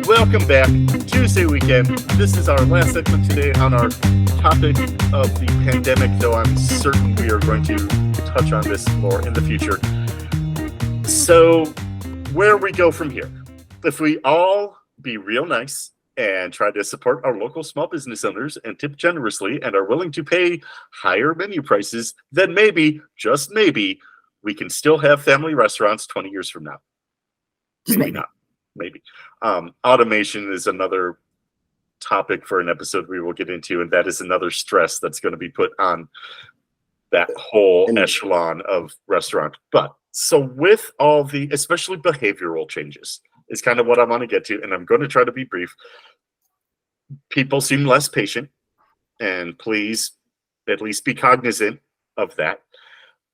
Welcome back. Tuesday weekend. This is our last segment today on our topic of the pandemic, though I'm certain we are going to touch on this more in the future. So, where we go from here? If we all be real nice and try to support our local small business owners and tip generously and are willing to pay higher menu prices, then maybe, just maybe, we can still have family restaurants 20 years from now. Maybe not. Maybe. Automation is another topic for an episode we will get into, and that is another stress that's going to be put on that whole echelon of restaurant. But so with all the, especially behavioral changes, is kind of what I want to get to, and I'm going to try to be brief. People seem less patient, and please at least be cognizant of that.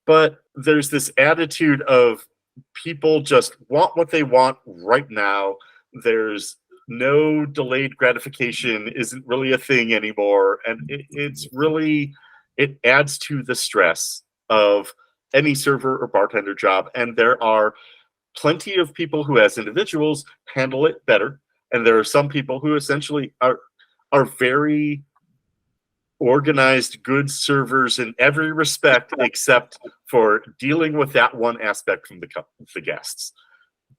But there's this attitude of people just want what they want right now. There's no delayed gratification isn't really a thing anymore. And it's really, it adds to the stress of any server or bartender job. And there are plenty of people who as individuals handle it better. And there are some people who essentially are very organized, good servers in every respect, except for dealing with that one aspect from the guests.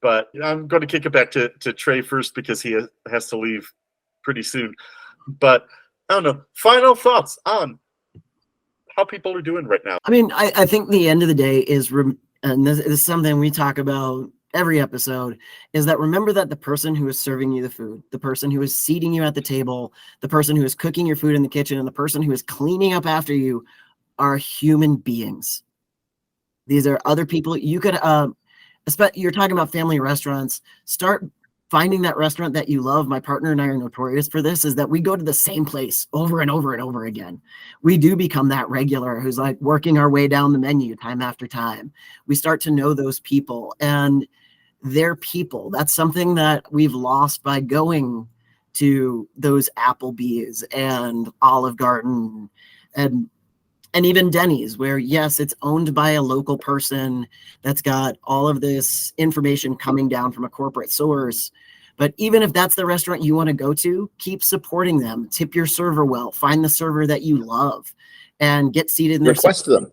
But I'm going to kick it back to Trae first because he has to leave pretty soon. But I don't know, final thoughts on how people are doing right now. I mean, I think the end of the day is, and this is something we talk about every episode, is that remember that the person who is serving you the food, the person who is seating you at the table, the person who is cooking your food in the kitchen, and the person who is cleaning up after you are human beings. These are other people. You could, you're talking about family restaurants, start finding that restaurant that you love. My partner and I are notorious for this, is that we go to the same place over and over and over again. We do become that regular who's like working our way down the menu time after time. We start to know those people, and they're people. That's something that we've lost by going to those Applebee's and Olive Garden and even Denny's, where yes, it's owned by a local person that's got all of this information coming down from a corporate source. But even if that's the restaurant you want to go to, keep supporting them. Tip your server well. Find the server that you love and get seated in their request them.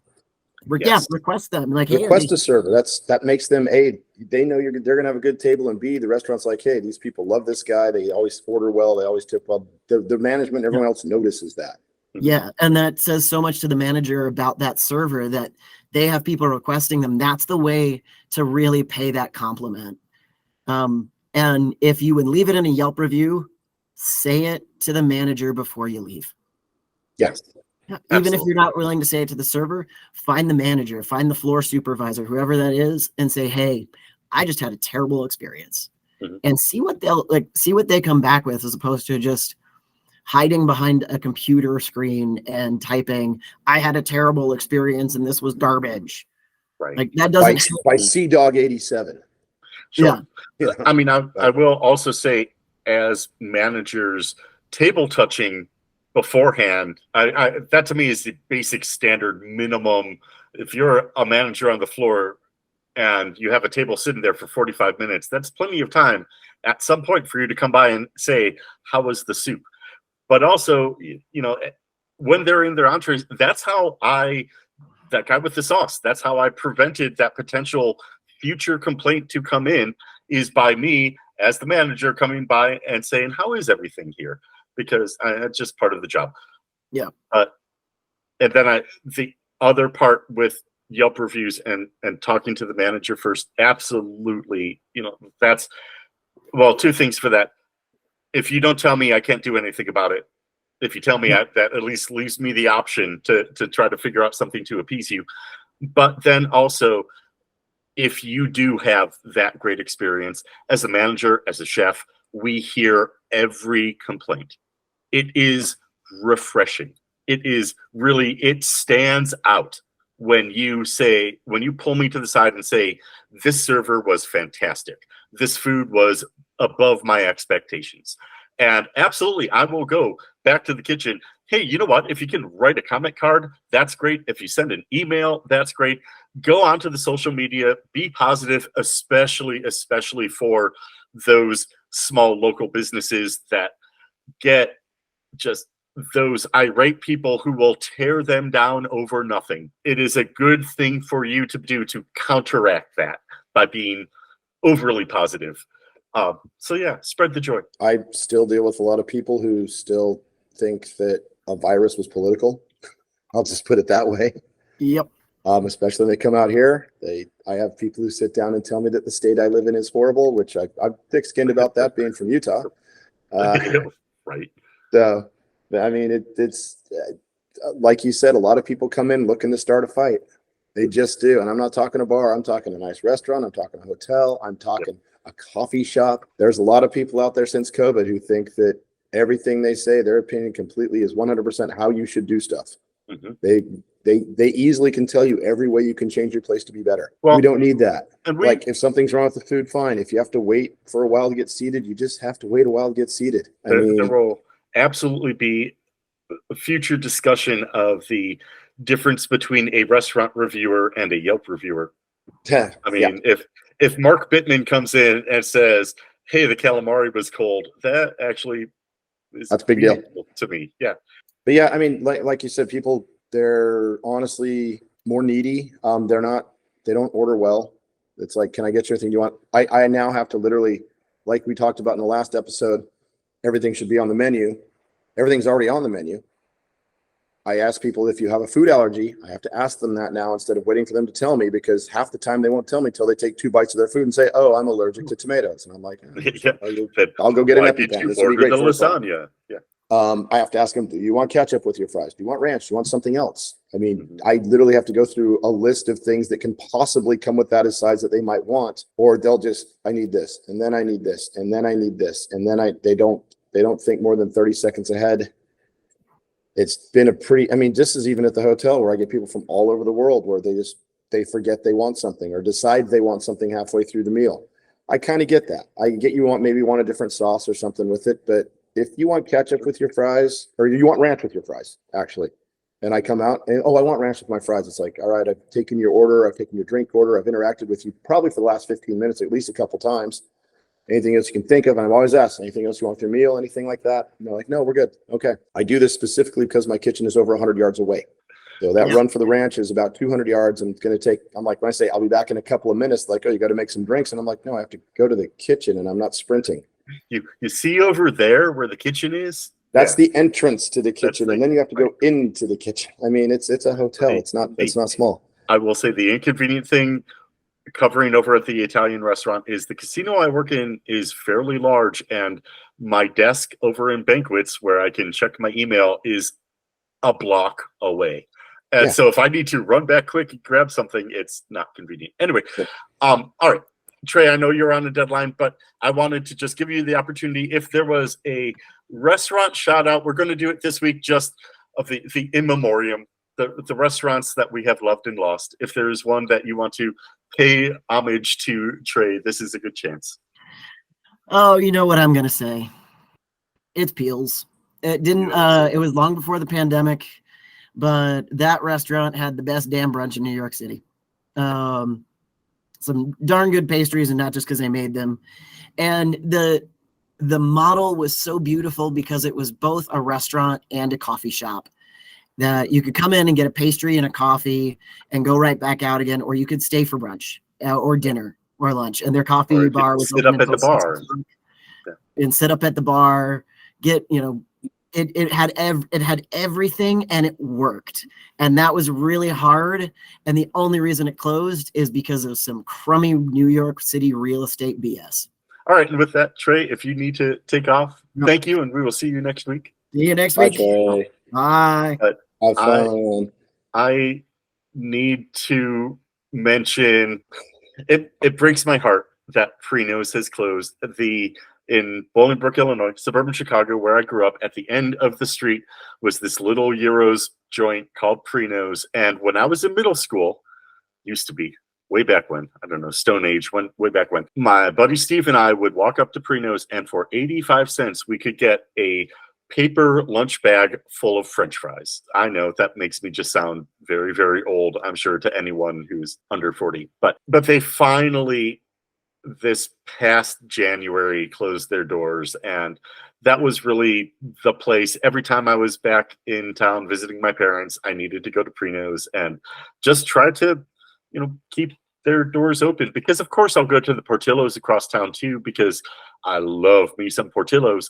Yeah, request them. Like, request a server. That makes them A, they know they're gonna have a good table, and B, the restaurant's like, hey, these people love this guy. They always order well. They always tip well. The management, everyone else notices that. Yeah, and that says so much to the manager about that server that they have people requesting them. That's the way to really pay that compliment. And if you would leave it in a Yelp review, say it to the manager before you leave. Yes. Even Absolutely. if you're not willing to say it to the server, find the manager, find the floor supervisor, whoever that is, and say, hey, I just had a terrible experience. Mm-hmm. And see what they come back with, as opposed to just hiding behind a computer screen and typing, I had a terrible experience and this was garbage. Right. Like, that doesn't by Dog 87. Sure. Yeah. I mean, I will also say, as managers, table touching beforehand, I that to me is the basic standard minimum. If you're a manager on the floor and you have a table sitting there for 45 minutes, that's plenty of time at some point for you to come by and say, how was the soup? But also, when they're in their entrees, that's how that guy with the sauce, that's how I prevented that potential future complaint to come in, is by me as the manager coming by and saying, how is everything here? Because it's just part of the job. Yeah. And then the other part with Yelp reviews and talking to the manager first, absolutely, that's, well, two things for that. If you don't tell me, I can't do anything about it. If you tell me, that at least leaves me the option to try to figure out something to appease you. But then also, if you do have that great experience as a manager, as a chef, we hear every complaint. It is refreshing. It is really, it stands out when you pull me to the side and say, this server was fantastic. This food was above my expectations. And absolutely, I will go back to the kitchen. Hey, you know what? If you can write a comment card, that's great. If you send an email, that's great. Go onto the social media, be positive, especially for those small local businesses that get just those irate people who will tear them down over nothing. It is a good thing for you to do to counteract that by being overly positive. So yeah, spread the joy. I still deal with a lot of people who still think that a virus was political. I'll just put it that way. Yep. Especially when they come out here. I have people who sit down and tell me that the state I live in is horrible, which I'm thick-skinned about that, being from Utah. Right. So, I mean, it's like you said, a lot of people come in looking to start a fight. They just do. And I'm not talking a bar. I'm talking a nice restaurant. I'm talking a hotel. I'm talking a coffee shop. There's a lot of people out there since COVID who think that everything they say, their opinion completely is 100% how you should do stuff. Mm-hmm. They easily can tell you every way you can change your place to be better. Well, we don't need that. Like if something's wrong with the food, fine. If you have to wait for a while to get seated, you just have to wait a while to get seated. There will absolutely be a future discussion of the difference between a restaurant reviewer and a Yelp reviewer. I mean, if Mark Bittman comes in and says, "Hey, the calamari was cold," that actually that's a big deal to me. Yeah. But yeah, I mean, like you said, people, they're honestly more needy. They don't order well. It's like, can I get you anything you want? I now have to literally, like we talked about in the last episode, everything should be on the menu. Everything's already on the menu. I ask people if you have a food allergy. I have to ask them that now instead of waiting for them to tell me, because half the time they won't tell me till they take 2 bites of their food and say, "Oh, I'm allergic to tomatoes." And I'm like, I'll go get an EpiPen. This will be great for lasagna. Yeah. I have to ask them, do you want ketchup with your fries? Do you want ranch? Do you want something else? I mean, I literally have to go through a list of things that can possibly come with that as sides that they might want, or they'll just, I need this, and then I need this, and then I need this, and then they don't think more than 30 seconds ahead. It's been just as even at the hotel where I get people from all over the world where they forget they want something or decide they want something halfway through the meal. I kind of get that. I get you want a different sauce or something with it, but if you want ketchup with your fries, or you want ranch with your fries, actually, and I come out and, I want ranch with my fries. It's like, all right, I've taken your order. I've taken your drink order. I've interacted with you probably for the last 15 minutes, at least a couple times. Anything else you can think of? And I've always asked, anything else you want with your meal? Anything like that? And they're like, no, we're good. Okay. I do this specifically because my kitchen is over 100 yards away. So that run for the ranch is about 200 yards, and it's going to take, I'm like, when I say I'll be back in a couple of minutes, like, oh, you got to make some drinks. And I'm like, no, I have to go to the kitchen, and I'm not sprinting. You see over there where the kitchen is? That's the entrance to the kitchen, and then you have to go into the kitchen. I mean, it's a hotel. It's not small. I will say the inconvenient thing covering over at the Italian restaurant is the casino I work in is fairly large, and my desk over in banquets where I can check my email is a block away. And so if I need to run back quick and grab something, it's not convenient. Anyway, all right. Trae, I know you're on a deadline, but I wanted to just give you the opportunity. If there was a restaurant shout out, we're going to do it this week, just of the in memoriam, the restaurants that we have loved and lost. If there is one that you want to pay homage to, Trae, this is a good chance. Oh, you know what I'm going to say. It's Peel's. It didn't, it was long before the pandemic, but that restaurant had the best damn brunch in New York City. Some darn good pastries, and not just because they made them. And the model was so beautiful because it was both a restaurant and a coffee shop, that you could come in and get a pastry and a coffee and go right back out again, or you could stay for brunch or dinner or lunch. And their coffee bar was sit up at the bar and sit up at the bar. It had everything, and it worked. And that was really hard. And the only reason it closed is because of some crummy New York City real estate BS. All right. And with that, Trae, if you need to take off, thank you. And we will see you next week. See you next week. Bye. Have fun. I need to mention, it breaks my heart that Prino's has closed. In Bolingbrook, Illinois, suburban Chicago, where I grew up, at the end of the street was this little Euros joint called Prino's. And when I was in middle school, used to be way back when, I don't know, Stone Age, way back when, my buddy Steve and I would walk up to Prino's, and for 85 cents, we could get a paper lunch bag full of French fries. I know that makes me just sound very, very old, I'm sure, to anyone who's under 40. But they finally this past January closed their doors, and that was really the place. Every time I was back in town visiting my parents, I needed to go to Prino's and just try to, keep their doors open, because of course I'll go to the Portillo's across town too, because I love me some Portillo's,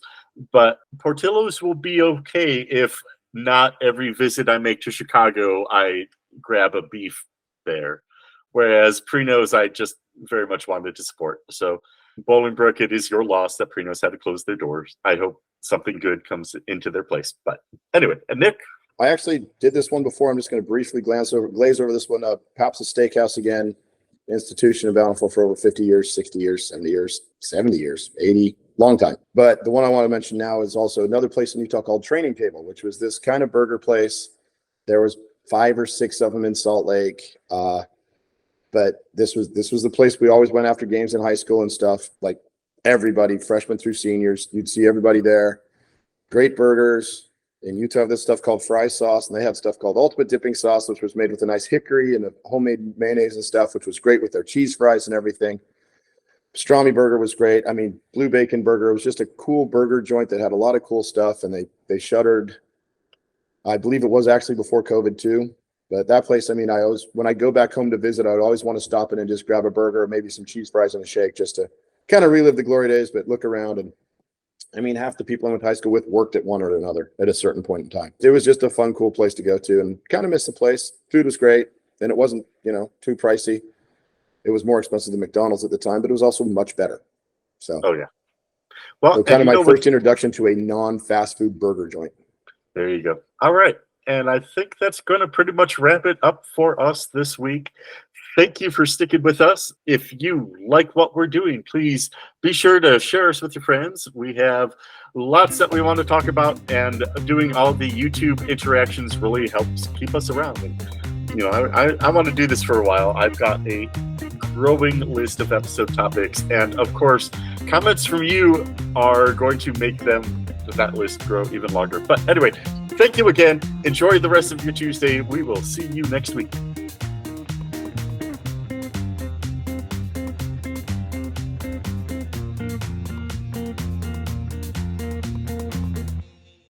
but Portillo's will be okay if not every visit I make to Chicago, I grab a beef there. Whereas Prino's, I just very much wanted to support. So Bolingbrook, it is your loss that Prino's had to close their doors. I hope something good comes into their place. But anyway, and Nick? I actually did this one before. I'm just going to briefly glaze over this one. Pap's Steakhouse again, institution of Bountiful for over 50 years, 60 years, 70 years, 70 years, 80, long time. But the one I want to mention now is also another place in Utah called Training Table, which was this kind of burger place. There was 5 or 6 of them in Salt Lake. But this was the place we always went after games in high school and stuff. Like everybody, freshmen through seniors, you'd see everybody there. Great burgers. In Utah, have this stuff called fry sauce, and they have stuff called ultimate dipping sauce, which was made with a nice hickory and a homemade mayonnaise and stuff, which was great with their cheese fries and everything. Pastrami burger was great. I mean, blue bacon burger. It was just a cool burger joint that had a lot of cool stuff, and they shuttered. I believe it was actually before COVID too. But that place, I mean, when I go back home to visit, I would always want to stop in and just grab a burger or maybe some cheese fries and a shake just to kind of relive the glory days, but look around. And I mean, half the people I went to high school with worked at one or another at a certain point in time. It was just a fun, cool place to go to, and kind of missed the place. Food was great, and it wasn't, too pricey. It was more expensive than McDonald's at the time, but it was also much better. So, oh yeah. Well, so kind of my first introduction to a non-fast food burger joint. There you go. All right. And I think that's going to pretty much wrap it up for us this week. Thank you for sticking with us. If you like what we're doing, please be sure to share us with your friends. We have lots that we want to talk about, and doing all the YouTube interactions really helps keep us around. And, I want to do this for a while. I've got a growing list of episode topics, and of course, comments from you are going to make that list grow even longer. But anyway, thank you again. Enjoy the rest of your Tuesday. We will see you next week.